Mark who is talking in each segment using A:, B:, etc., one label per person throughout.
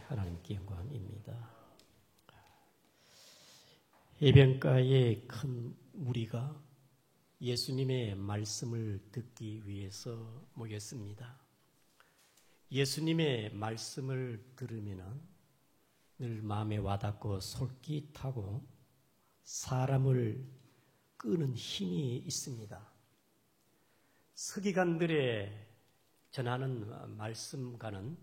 A: 하나님께 영광입니다. 해변가에 큰 무리가 예수님의 말씀을 듣기 위해서 모였습니다. 예수님의 말씀을 들으면 늘 마음에 와닿고 솔깃하고 사람을 끄는 힘이 있습니다. 서기관들의 전하는 말씀과는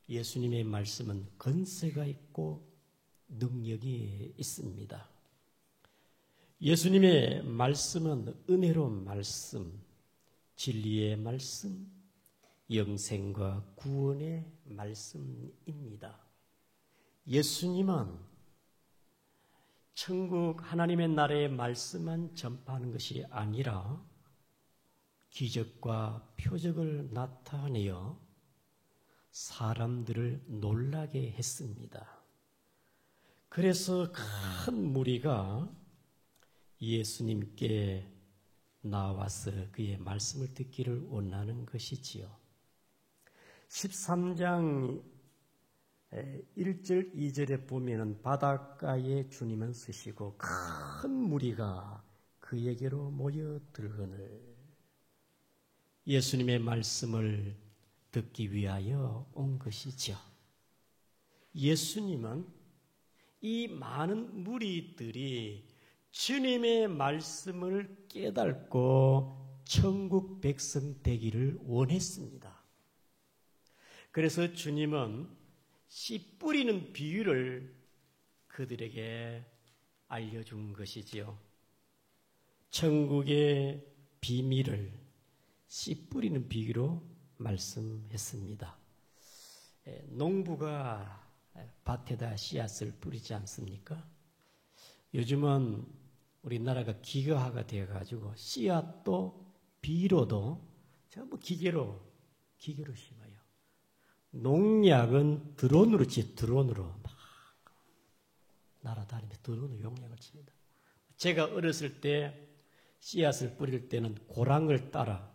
A: 예수님의 말씀은 권세가 있고 능력이 있습니다. 예수님의 말씀은 은혜로운 말씀, 진리의 말씀, 영생과 구원의 말씀입니다. 예수님은 천국 하나님의 나라의 말씀만 전파하는 것이 아니라 기적과 표적을 나타내어 사람들을 놀라게 했습니다. 그래서 큰 무리가 예수님께 나와서 그의 말씀을 듣기를 원하는 것이지요. 13장 1절 2절에 보면 바닷가에 주님은 서시고 큰 무리가 그에게로 모여들거늘 예수님의 말씀을 듣기 위하여 온 것이죠. 예수님은 이 많은 무리들이 주님의 말씀을 깨닫고 천국 백성 되기를 원했습니다. 그래서 주님은 씨 뿌리는 비유를 그들에게 알려준 것이지요. 천국의 비밀을 씨 뿌리는 비유로 말씀했습니다. 농부가 밭에다 씨앗을 뿌리지 않습니까? 요즘은 우리나라가 기계화가 되어가지고 씨앗도 비료도 전부 기계로 심어요. 농약은 드론으로 막 날아다니면서 드론으로 용량을 칩니다. 제가 어렸을 때 씨앗을 뿌릴 때는 고랑을 따라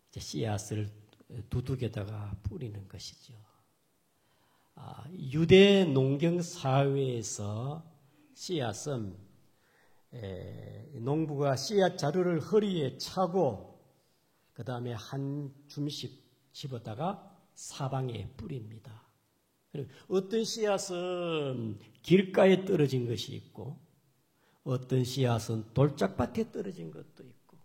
A: 이제 씨앗을 두둑에다가 뿌리는 것이죠. 유대 농경 사회에서 씨앗은 농부가 씨앗 자루를 허리에 차고 그 다음에 한 줌씩 집어다가 사방에 뿌립니다. 어떤 씨앗은 길가에 떨어진 것이 있고 어떤 씨앗은 돌짝밭에 떨어진 것도 있고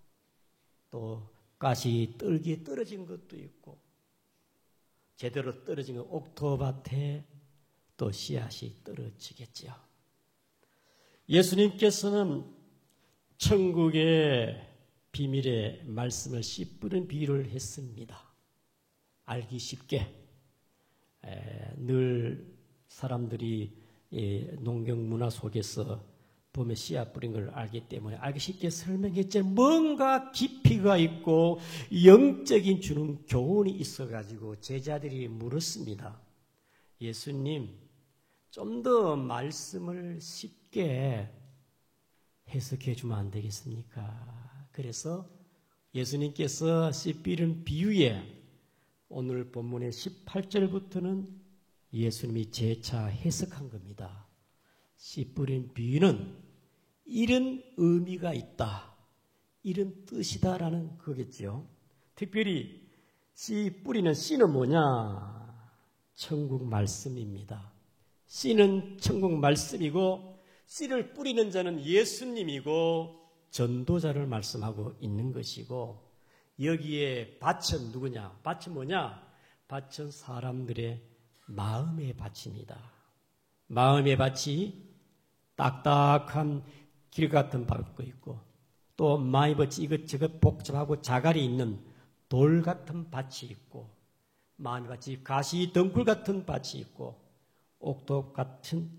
A: 또 가시 떨기에 떨어진 것도 있고 제대로 떨어진 건 옥토밭에 또 씨앗이 떨어지겠죠. 예수님께서는 천국의 비밀의 말씀을 씨 뿌린 비유를 했습니다. 알기 쉽게 늘 사람들이 농경 문화 속에서 보면 씨앗 뿌린 걸 알기 때문에 알기 쉽게 설명했지만 뭔가 깊이가 있고 영적인 주는 교훈이 있어가지고 제자들이 물었습니다. 예수님, 좀 더 말씀을 쉽게 해석해 주면 안 되겠습니까? 그래서 예수님께서 씨 뿌린 비유에 오늘 본문의 18절부터는 예수님이 재차 해석한 겁니다. 씨 뿌린 비유는 이런 의미가 있다, 이런 뜻이다라는 거겠죠. 특별히 씨 뿌리는 씨는 뭐냐? 천국 말씀입니다. 씨는 천국 말씀이고 씨를 뿌리는 자는 예수님이고 전도자를 말씀하고 있는 것이고 여기에 밭은 누구냐? 밭은 뭐냐? 밭은 사람들의 마음의 밭입니다. 마음의 밭이 딱딱한 길 같은 밭도 있고 또 마이버치 이것저것 복잡하고 자갈이 있는 돌 같은 밭이 있고 마음의 밭이 가시 덩굴 같은 밭이 있고 옥토 같은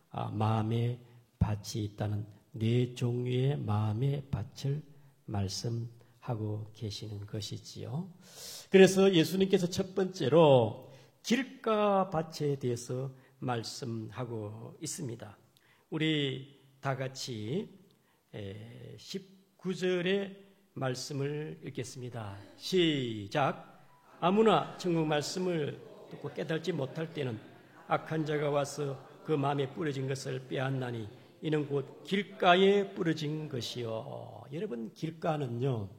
A: 마음의 밭이 있다는 네 종류의 마음의 밭을 말씀하고 계시는 것이지요. 그래서 예수님께서 첫 번째로 길가 밭에 대해서 말씀하고 있습니다. 우리 다 같이 19절의 말씀을 읽겠습니다. 시작. 아무나 천국 말씀을 듣고 깨달지 못할 때는 악한 자가 와서 그 마음에 뿌려진 것을 빼앗나니 이는 곧 길가에 뿌려진 것이요. 여러분, 길가는요,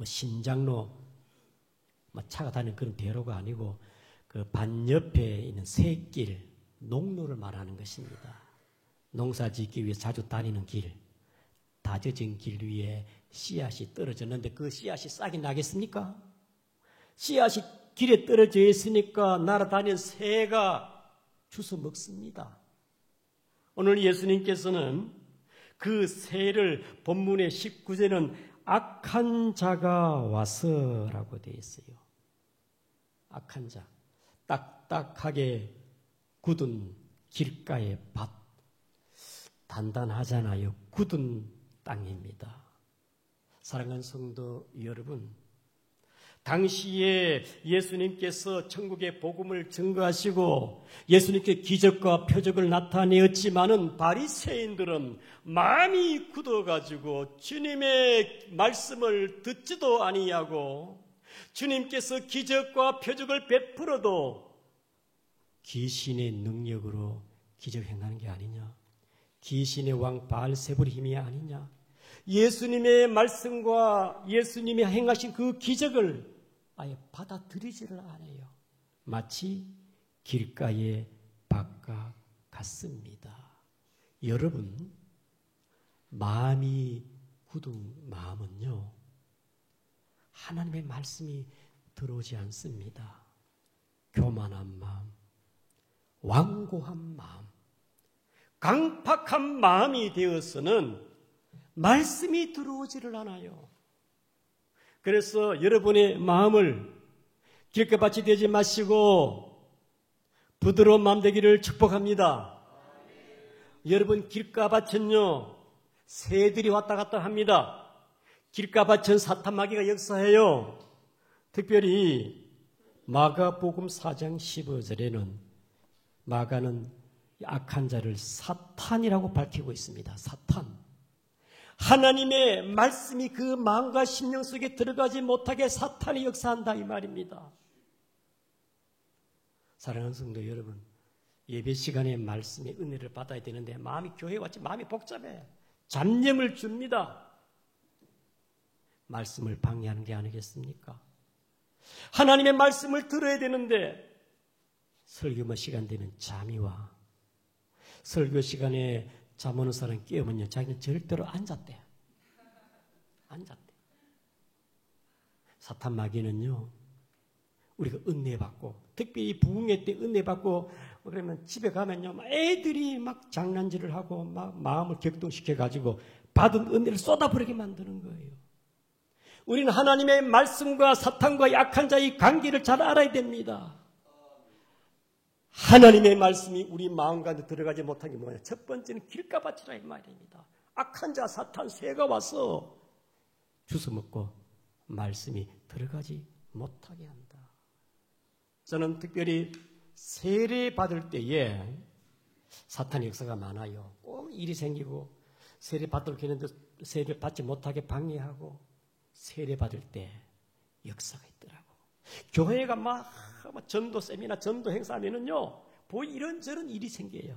A: 신장로, 차가 다니는 그런 대로가 아니고 그 반 옆에 있는 새길, 농로를 말하는 것입니다. 농사 짓기 위해 자주 다니는 길, 다져진 길 위에 씨앗이 떨어졌는데 그 씨앗이 싹이 나겠습니까? 씨앗이 길에 떨어져 있으니까 날아다니는 새가 주워 먹습니다. 오늘 예수님께서는 그 새를 본문의 19절은 악한 자가 와서라고 되어 있어요. 악한 자, 딱딱하게 굳은 길가의 밭, 단단하잖아요. 굳은 땅입니다. 사랑하는 성도 여러분, 당시에 예수님께서 천국의 복음을 증거하시고 예수님께 기적과 표적을 나타내었지만은 바리새인들은 마음이 굳어가지고 주님의 말씀을 듣지도 아니하고 주님께서 기적과 표적을 베풀어도 귀신의 능력으로 기적 행하는 게 아니냐, 귀신의 왕 바알세불의 힘이 아니냐, 예수님의 말씀과 예수님이 행하신 그 기적을 아예 받아들이지를 않아요. 마치 길가의 밭과 같습니다. 여러분, 마음이 굳은 마음은요, 하나님의 말씀이 들어오지 않습니다. 교만한 마음, 완고한 마음, 강팍한 마음이 되어서는 말씀이 들어오지를 않아요. 그래서 여러분의 마음을 길가밭이 되지 마시고 부드러운 마음 되기를 축복합니다. 여러분, 길가밭은요, 새들이 왔다 갔다 합니다. 길가밭은 사탄 마귀가 역사해요. 특별히 마가복음 4장 15절에는 마가는 악한 자를 사탄이라고 밝히고 있습니다. 사탄. 하나님의 말씀이 그 마음과 심령 속에 들어가지 못하게 사탄이 역사한다, 이 말입니다. 사랑하는 성도 여러분, 예배 시간에 말씀의 은혜를 받아야 되는데 마음이 교회에 왔지 마음이 복잡해. 잡념을 줍니다. 말씀을 방해하는 게 아니겠습니까? 하나님의 말씀을 들어야 되는데 설교 시간 되면 잠이 와. 설교 시간에 잠 오는 사람 깨우면요, 자기는 절대로 앉았대. 사탄 마귀는요, 우리가 은혜 받고, 특별히 부흥회 때 은혜 받고, 그러면 집에 가면요, 애들이 막 장난질을 하고, 막 마음을 격동시켜가지고, 받은 은혜를 쏟아버리게 만드는 거예요. 우리는 하나님의 말씀과 사탄과 약한 자의 관계를 잘 알아야 됩니다. 하나님의 말씀이 우리 마음 가운데 들어가지 못한 게 뭐냐? 첫 번째는 길가밭이라 이 말입니다. 악한 자 사탄 새가 와서 주워 먹고 말씀이 들어가지 못하게 한다. 저는 특별히 세례 받을 때에 사탄의 역사가 많아요. 꼭 일이 생기고 세례 받도록 했는데 세례 받지 못하게 방해하고 세례 받을 때 역사가 있더라고. 교회가 막 전도 세미나 전도 행사하면은요, 이런저런 일이 생겨요.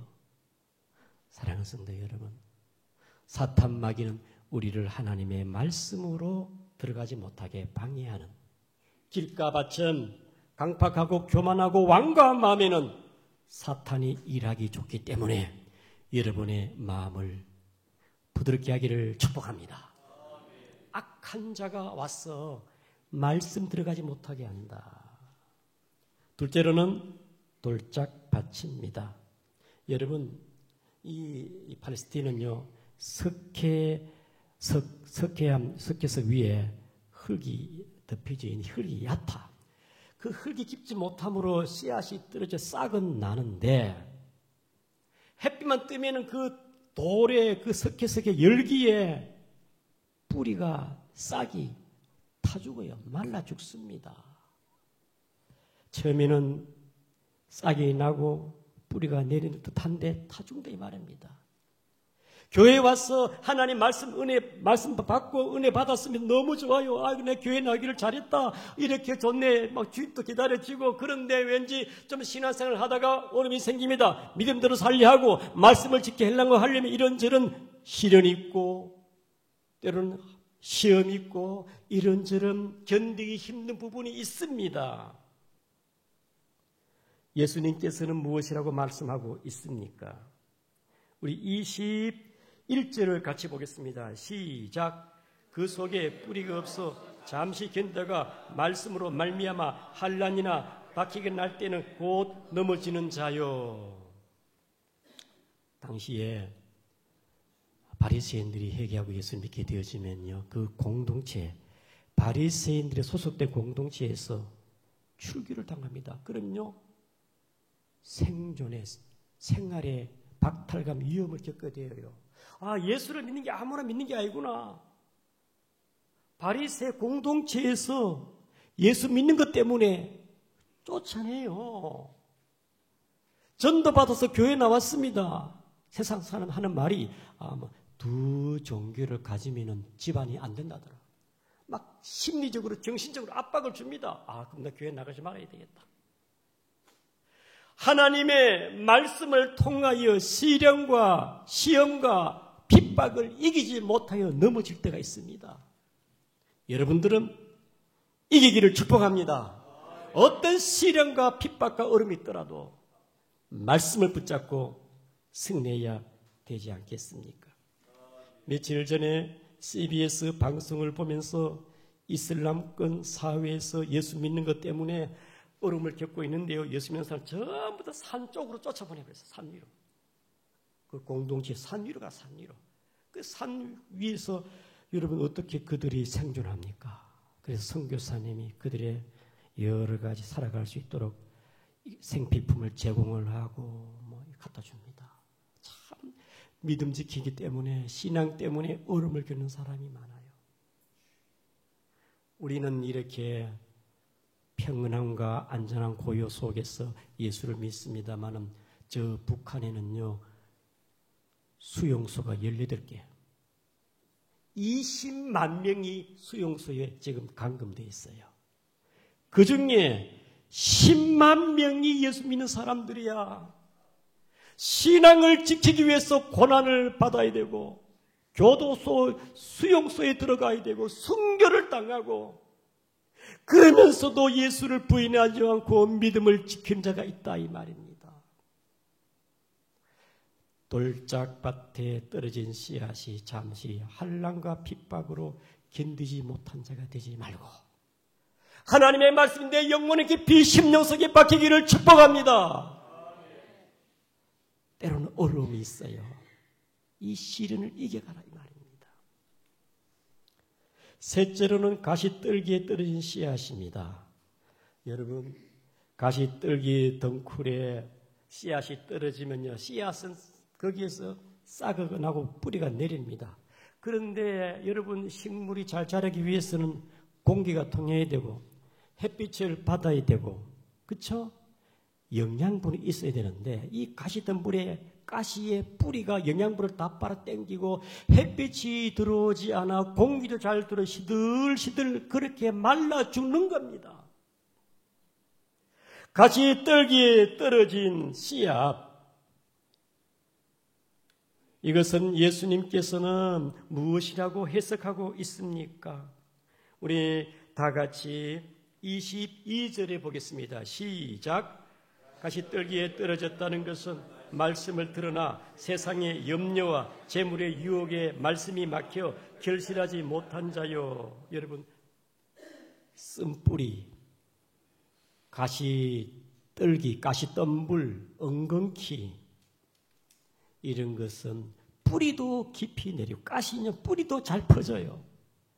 A: 사랑하는 성도 여러분, 사탄 마귀는 우리를 하나님의 말씀으로 들어가지 못하게 방해하는, 길가밭은 강팍하고 교만하고 완고한 마음에는 사탄이 일하기 좋기 때문에 여러분의 마음을 부드럽게 하기를 축복합니다. 악한 자가 와서 말씀 들어가지 못하게 한다. 둘째로는 돌짝밭입니다. 여러분, 이 팔레스틴은요, 석회석 위에 흙이 덮여져 있는 흙이 얕아. 그 흙이 깊지 못함으로 씨앗이 떨어져 싹은 나는데 햇빛만 뜨면은 그 돌에 그 석회석의 열기에 뿌리가 싹이 타 죽어요. 말라 죽습니다. 처음에는 싹이 나고 뿌리가 내리는 듯한데 타 죽는다 이 말입니다. 교회 와서 하나님 말씀 받고 은혜 받았으면 너무 좋아요. 아이고, 내 교회 나기를 잘했다. 이렇게 좋네. 막 주입도 기다려지고, 그런데 왠지 좀 신앙생활을 하다가 어려움이 생깁니다. 믿음대로 살려 하고, 말씀을 지켜 하려면 이런저런 시련이 있고, 때로는 시험이 있고, 이런저런 견디기 힘든 부분이 있습니다. 예수님께서는 무엇이라고 말씀하고 있습니까? 우리 21절을 같이 보겠습니다. 시작. 그 속에 뿌리가 없어 잠시 견다가 말씀으로 말미암아 환난이나 박해가 날 때는 곧 넘어지는 자요. 당시에 바리새인들이 회개하고 예수 믿게 되어지면요, 그 공동체, 바리새인들의 소속된 공동체에서 출교를 당합니다. 그럼요, 생존의 생활의 박탈감, 위험을 겪게 되어요. 아, 예수를 믿는 게 아무나 믿는 게 아니구나. 바리새 공동체에서 예수 믿는 것 때문에 쫓아내요. 전도 받아서 교회 나왔습니다. 세상 사람 하는 말이 두 종교를 가지면 집안이 안 된다더라. 막 심리적으로 정신적으로 압박을 줍니다. 그럼 나 교회 나가지 말아야 되겠다. 하나님의 말씀을 통하여 시련과 시험과 핍박을 이기지 못하여 넘어질 때가 있습니다. 여러분들은 이기기를 축복합니다. 어떤 시련과 핍박과 어려움이 있더라도 말씀을 붙잡고 승리해야 되지 않겠습니까? 며칠 전에 CBS 방송을 보면서 이슬람권 사회에서 예수 믿는 것 때문에 어려움을 겪고 있는데요. 예수 믿는 사람 전부 다 산 쪽으로 쫓아보내버렸어요. 산 위로. 그 공동체 산 위로 가, 산 위로. 그 산 위에서 여러분 어떻게 그들이 생존합니까? 그래서 선교사님이 그들의 여러 가지 살아갈 수 있도록 생필품을 제공을 하고 갖다 줍니다. 참 믿음 지키기 때문에, 신앙 때문에 어려움을 겪는 사람이 많아요. 우리는 이렇게 평안함과 안전한 고요 속에서 예수를 믿습니다만은 저 북한에는요, 수용소가 18개, 20만 명이 수용소에 지금 감금되어 있어요. 그 중에 10만 명이 예수 믿는 사람들이야. 신앙을 지키기 위해서 고난을 받아야 되고, 교도소, 수용소에 들어가야 되고, 순교를 당하고, 그러면서도 예수를 부인하지 않고 믿음을 지킨 자가 있다, 이 말입니다. 돌짝밭에 떨어진 씨앗이 잠시 환난과 핍박으로 견디지 못한 자가 되지 말고, 하나님의 말씀이 내 영혼의 깊이 심령 속에 박히기를 축복합니다. 때로는 어려움이 있어요. 이 시련을 이겨가라, 이 말입니다. 셋째로는 가시떨기에 떨어진 씨앗입니다. 여러분, 가시떨기 덩쿨에 씨앗이 떨어지면요, 씨앗은 거기에서 싹이 나고 뿌리가 내립니다. 그런데 여러분, 식물이 잘 자라기 위해서는 공기가 통해야 되고 햇빛을 받아야 되고, 그렇죠? 영양분이 있어야 되는데 이 가시덤불에 가시의 뿌리가 영양분을 다 빨아 당기고 햇빛이 들어오지 않아 공기도 잘 들어 시들시들 그렇게 말라 죽는 겁니다. 가시떨기에 떨어진 씨앗, 이것은 예수님께서는 무엇이라고 해석하고 있습니까? 우리 다 같이 22절에 보겠습니다. 시작. 가시떨기에 떨어졌다는 것은 말씀을 들으나 세상의 염려와 재물의 유혹에 말씀이 막혀 결실하지 못한 자요. 여러분, 쓴뿌리, 가시떨기, 가시덤불, 엉겅퀴, 이런 것은 뿌리도 깊이 내리고 가시는 뿌리도 잘 퍼져요.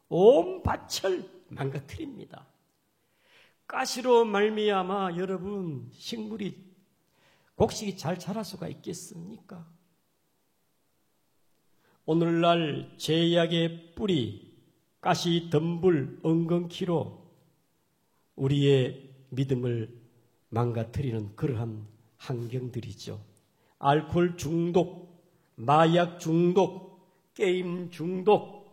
A: 온 밭을 망가뜨립니다. 가시로 말미암아 여러분, 식물이, 곡식이 잘 자랄 수가 있겠습니까? 오늘날 제약의 뿌리, 가시, 덤불, 엉겅퀴로 우리의 믿음을 망가뜨리는 그러한 환경들이죠. 알코올 중독, 마약 중독, 게임 중독.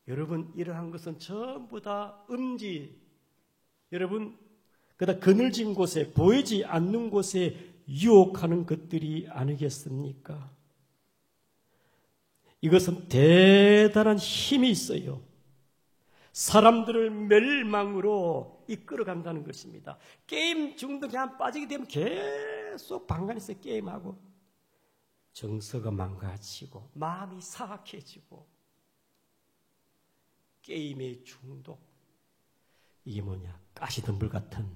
A: 여러분, 이러한 것은 전부 다 음지. 여러분, 그다 그늘진 곳에, 보이지 않는 곳에 유혹하는 것들이 아니겠습니까? 이것은 대단한 힘이 있어요. 사람들을 멸망으로 이끌어간다는 것입니다. 게임 중독에 한 빠지게 되면 계속 방관해서 게임하고 정서가 망가지고 마음이 사악해지고 게임의 중독. 이게 뭐냐? 가시덤불 같은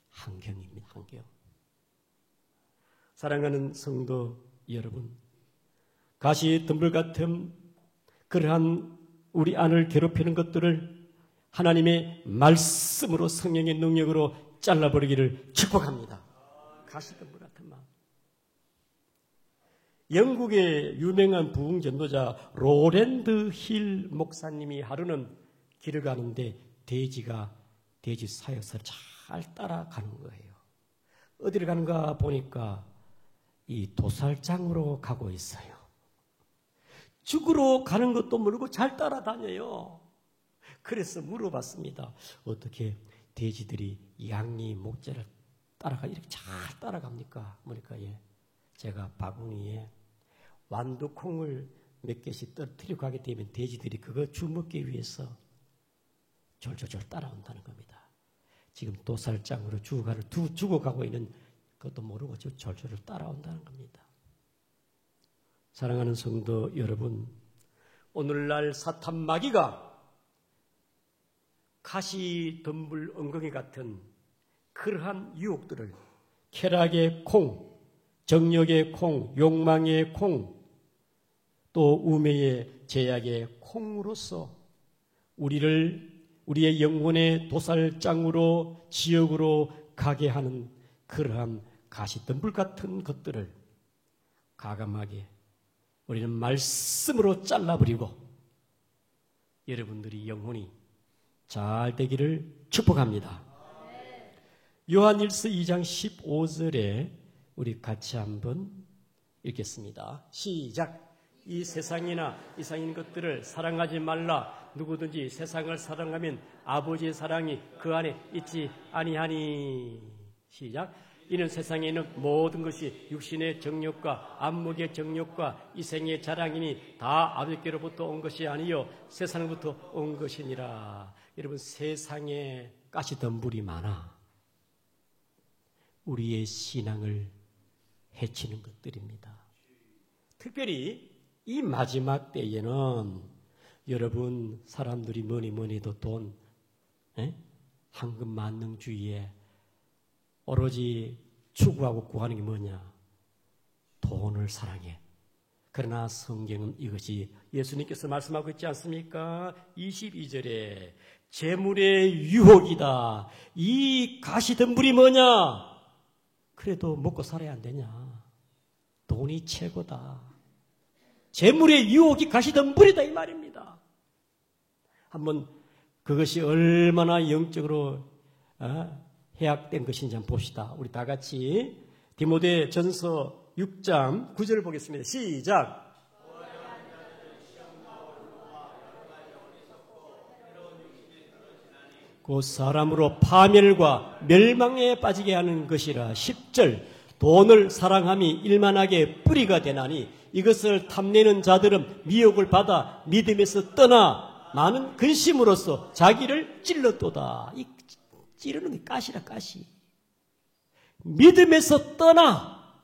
A: 환경입니다. 환경. 사랑하는 성도 여러분, 가시덤불 같은 그러한 우리 안을 괴롭히는 것들을 하나님의 말씀으로 성령의 능력으로 잘라버리기를 축복합니다. 가시덤불 같은 마음. 영국의 유명한 부흥 전도자 로랜드 힐 목사님이 하루는 길을 가는데 돼지가 돼지 사역사를 잘 따라가는 거예요. 어디를 가는가 보니까 이 도살장으로 가고 있어요. 죽으러 가는 것도 모르고 잘 따라다녀요. 그래서 물어봤습니다. 어떻게 돼지들이 양이 목재를 따라가 이렇게 잘 따라갑니까? 그러니까 제가 바구니에 완두콩을 몇 개씩 떨어뜨리고 가게 되면 돼지들이 그거 주먹기 위해서 졸졸졸 따라온다는 겁니다. 지금 도살장으로 죽어가고 있는 그것도 모르고 졸졸졸 따라온다는 겁니다. 사랑하는 성도 여러분, 오늘날 사탄 마귀가 가시덤불 엉덩이 같은 그러한 유혹들을 쾌락의 콩, 정욕의 콩, 욕망의 콩, 또 우매의 제약의 콩으로서 우리의 영혼의 도살장으로 지옥으로 가게 하는 그러한 가시덤불 같은 것들을 과감하게 우리는 말씀으로 잘라버리고 여러분들이 영혼이 잘 되기를 축복합니다. 요한일서 2장 15절에 우리 같이 한번 읽겠습니다. 시작. 이 세상이나 이상인 것들을 사랑하지 말라. 누구든지 세상을 사랑하면 아버지의 사랑이 그 안에 있지 아니하니. 시작. 이는 세상에 있는 모든 것이 육신의 정욕과 안목의 정욕과 이생의 자랑이니 다 아버지께로부터 온 것이 아니요 세상부터 온 것이니라. 여러분, 세상에 가시덤불이 많아 우리의 신앙을 해치는 것들입니다. 특별히 이 마지막 때에는 여러분, 사람들이 뭐니 해도 돈, 황금 만능주의에 오로지 추구하고 구하는 게 뭐냐? 돈을 사랑해. 그러나 성경은 이것이 예수님께서 말씀하고 있지 않습니까? 22절에 재물의 유혹이다. 이 가시덤불이 뭐냐? 그래도 먹고 살아야 안 되냐? 돈이 최고다. 재물의 유혹이 가시덤불이다 이 말입니다. 한번 그것이 얼마나 영적으로 해악된 것인지 한번 봅시다. 우리 다 같이 디모데 전서 6장 9절을 보겠습니다. 시작. 그 사람으로 파멸과 멸망에 빠지게 하는 것이라. 10절. 돈을 사랑함이 일만하게 뿌리가 되나니 이것을 탐내는 자들은 미혹을 받아 믿음에서 떠나 많은 근심으로써 자기를 찔렀도다. 이 찌르는 게 가시라, 가시. 믿음에서 떠나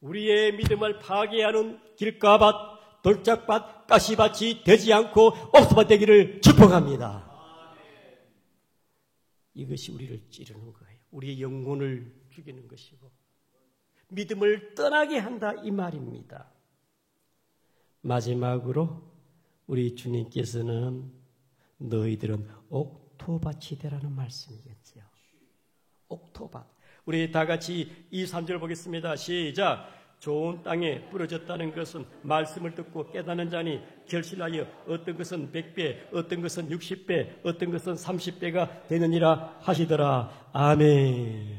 A: 우리의 믿음을 파괴하는 길가밭, 돌짝밭, 가시밭이 되지 않고 옥토밭 되기를 축복합니다. 이것이 우리를 찌르는 거예요. 우리의 영혼을 죽이는 것이고 믿음을 떠나게 한다 이 말입니다. 마지막으로 우리 주님께서는 너희들은 옥토밭이 되라는 말씀이겠죠. 옥토밭. 우리 다 같이 2, 3절 보겠습니다. 시작. 좋은 땅에 뿌려졌다는 것은 말씀을 듣고 깨닫는 자니 결실하여 어떤 것은 100배, 어떤 것은 60배, 어떤 것은 30배가 되느니라 하시더라. 아멘.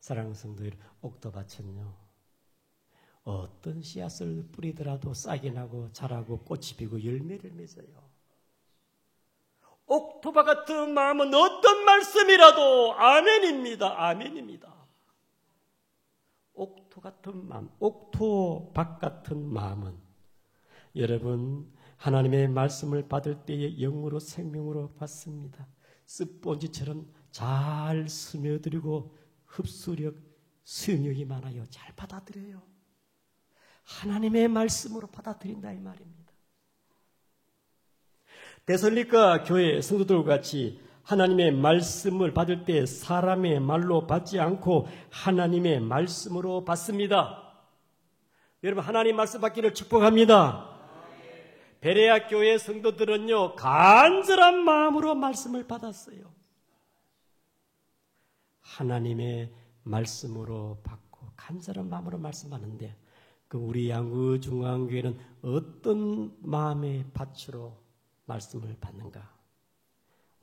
A: 사랑하는 성도들, 옥토밭은요, 어떤 씨앗을 뿌리더라도 싹이 나고 자라고 꽃이 피고 열매를 맺어요. 옥토밭 같은 마음은 어떤 말씀이라도 아멘입니다. 아멘입니다. 옥토밭 같은 마음은 여러분 하나님의 말씀을 받을 때에 영으로 생명으로 받습니다. 스폰지처럼 잘 스며들고 흡수력, 수용력이 많아요. 잘 받아들여요. 하나님의 말씀으로 받아들인다 이 말입니다. 데살로니가 교회 성도들과 같이 하나님의 말씀을 받을 때 사람의 말로 받지 않고 하나님의 말씀으로 받습니다. 여러분 하나님 말씀 받기를 축복합니다. 베레아 교회 성도들은요 간절한 마음으로 말씀을 받았어요. 하나님의 말씀으로 받고 간절한 마음으로 말씀 받는데 그 우리 양구중앙교회는 어떤 마음의 밭으로 말씀을 받는가?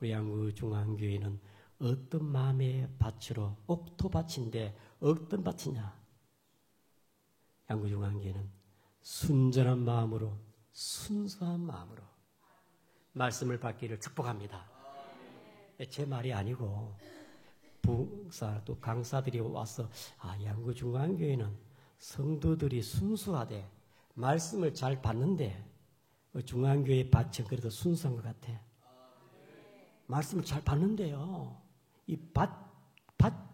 A: 우리 양구중앙교회는 어떤 마음의 밭으로 옥토밭인데 어떤 밭이냐? 양구중앙교회는 순전한 마음으로 순수한 마음으로 말씀을 받기를 축복합니다. 제 말이 아니고 부사 또 강사들이 와서 양구중앙교회는 성도들이 순수하되 말씀을 잘 받는데 중앙교회 밭은 그래도 순수한 것 같아. 말씀을 잘 받는데요. 이 밭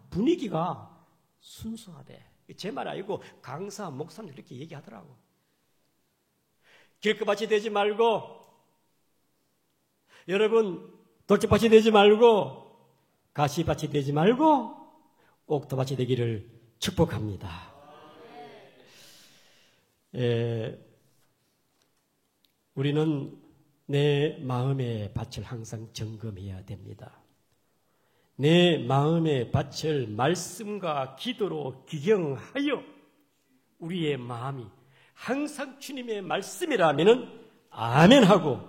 A: 분위기가 순수하대. 제 말 아니고 강사, 목사님 이렇게 얘기하더라고. 길거밭이 되지 말고 여러분 돌짝밭이 되지 말고 가시밭이 되지 말고 옥토밭이 되기를 축복합니다. 우리는 내 마음의 밭을 항상 점검해야 됩니다. 내 마음의 밭을 말씀과 기도로 기경하여 우리의 마음이 항상 주님의 말씀이라면 아멘하고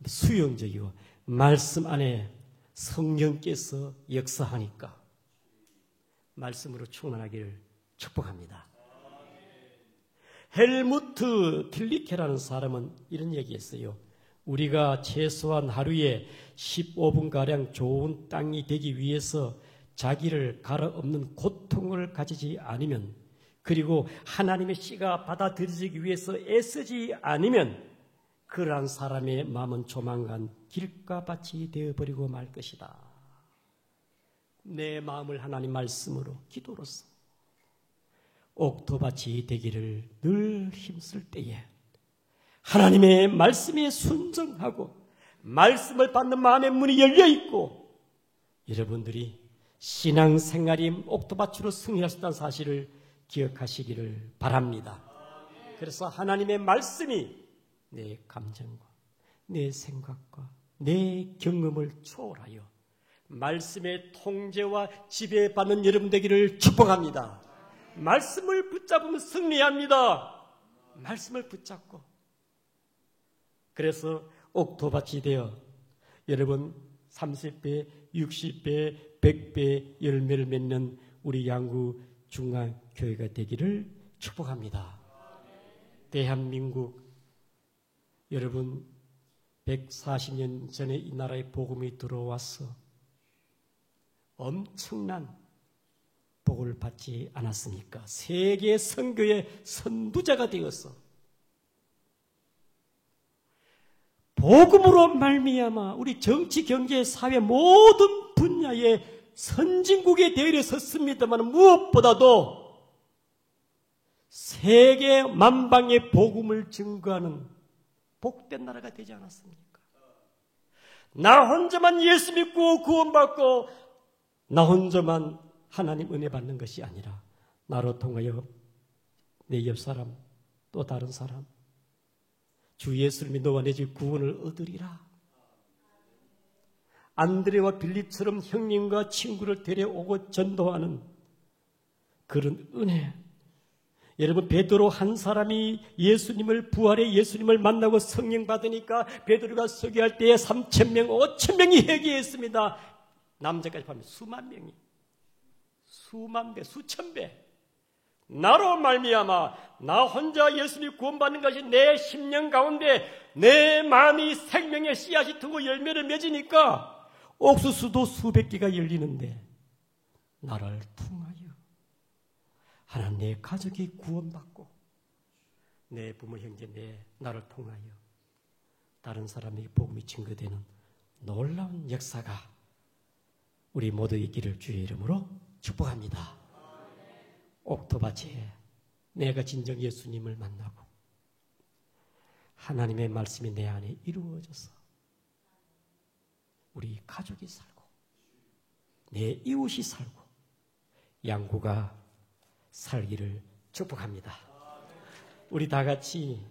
A: 수용적이고 말씀 안에 성령께서 역사하니까 말씀으로 충만하기를 축복합니다. 헬무트 틸리케라는 사람은 이런 얘기했어요. 우리가 최소한 하루에 15분가량 좋은 땅이 되기 위해서 자기를 갈아엎는 고통을 가지지 않으면 그리고 하나님의 씨가 받아들여지기 위해서 애쓰지 않으면 그러한 사람의 마음은 조만간 길가밭이 되어버리고 말 것이다. 내 마음을 하나님 말씀으로 기도로서 옥토밭이 되기를 늘 힘쓸 때에 하나님의 말씀에 순종하고 말씀을 받는 마음의 문이 열려있고 여러분들이 신앙생활이 옥토밭으로 승리할 수 있다는 사실을 기억하시기를 바랍니다. 그래서 하나님의 말씀이 내 감정과 내 생각과 내 경험을 초월하여 말씀의 통제와 지배받는 여러분 되기를 축복합니다. 말씀을 붙잡으면 승리합니다. 말씀을 붙잡고 그래서 옥토밭이 되어 여러분 30배, 60배, 100배 열매를 맺는 우리 양구중앙교회가 되기를 축복합니다. 대한민국 여러분 140년 전에 이 나라에 복음이 들어와서 엄청난 복을 받지 않았습니까? 세계 선교의 선두자가 되어서 복음으로 말미암아 우리 정치, 경제, 사회 모든 분야의 선진국의 대열에 섰습니다만 무엇보다도 세계 만방의 복음을 증거하는 복된 나라가 되지 않았습니까? 나 혼자만 예수 믿고 구원받고 나 혼자만 하나님 은혜 받는 것이 아니라 나로 통하여 내 옆 사람 또 다른 사람 주 예수를 믿어와 내 집 구원을 얻으리라. 안드레와 빌립처럼 형님과 친구를 데려오고 전도하는 그런 은혜. 여러분 베드로 한 사람이 예수님을 부활의 예수님을 만나고 성령 받으니까 베드로가 설교할 때에 3,000명, 5,000명이 회개했습니다. 남자까지 포함해 수만 명이 수만 배, 수천 배 나로 말미암아 나 혼자 예수님 구원받는 것이 내 심령 가운데 내 마음이 생명의 씨앗이 트고 열매를 맺으니까 옥수수도 수백 개가 열리는데 나를 통하여 하나님 내 가족이 구원받고 내 부모 형제 나를 통하여 다른 사람에게 복음이 증거되는 놀라운 역사가 우리 모두의 있기를 주의 이름으로 축복합니다. 옥토밭에 내가 진정 예수님을 만나고 하나님의 말씀이 내 안에 이루어져서 우리 가족이 살고 내 이웃이 살고 양구가 살기를 축복합니다. 우리 다 같이